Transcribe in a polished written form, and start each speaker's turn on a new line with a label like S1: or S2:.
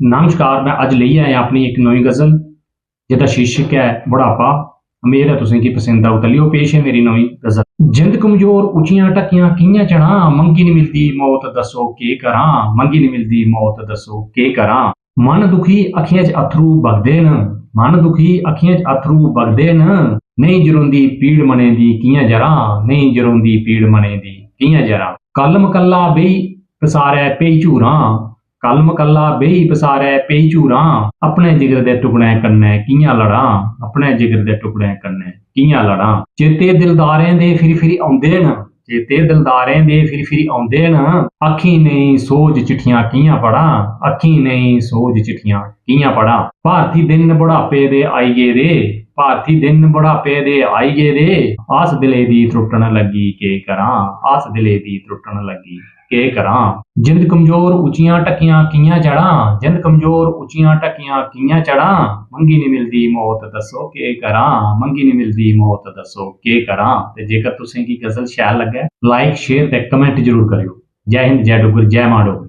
S1: नमस्कार, मैं अज लेई आया अपनी एक नवी गज़ल जिहदा शीर्षक है बुढ़ापा। उम्मीद है तुसें गी पसंद आऊ। तलियो पेश है मेरी नवी गज़ल। जिंद कमजोर उचियां टकियां कियां चढ़ां, मंगी नहीं मिलदी मौत दसो के करां, मंगी नहीं मिलदी मौत दसो के करां। मन दुखी अखियां च अथरू बगदे न, मन दुखी अखियां च अथरू बगदे न, नहीं जरोंदी पीड़ मने दी कियां जरां, नहीं जरोंदी पीड़ मने दी कियां जरां। कलम कल्ला बेई पसारै पेई झूरां, कलम कल्ला बेई पसारै पेई झूरां, अपने जिगर दे टुकड़े कन्नै कियां लड़ां, अपने जिगर दे टुकड़े कन्नै कियां लड़ां। चेते दिलदारें दे फिर फिर औंदे न, चेते दिलदारें दे फिर फिर औंदे न, अखीं नेईं सोज चिट्ठियां कियां पढ़ां, अखीं नेईं सोज चिट्ठियां कियां पढ़ां। भारती दिन बुढ़ापे दे आई गेदे, भारती दिन बुढ़ापे दे आई गेदे, आस दिले दी त्रुट्टन लगी के करां, आस दिले दी त्रुट्टन लगी के करां। जिंद कमजोर उचियां टकियां कियां चढ़ां, जिंद कमजोर उचियां टकियां कियां चढ़ां, मंगी नहीं मिलदी मौत दसो के करां, मंगी नहीं मिलदी मौत दसो के करां। ते जेकर तुसें गी गज़ल शैल लग्गे लाइक शेयर ते कमेंट जरूर करियो। जय हिंद, जय डुग्गर, जय मां डोगरी।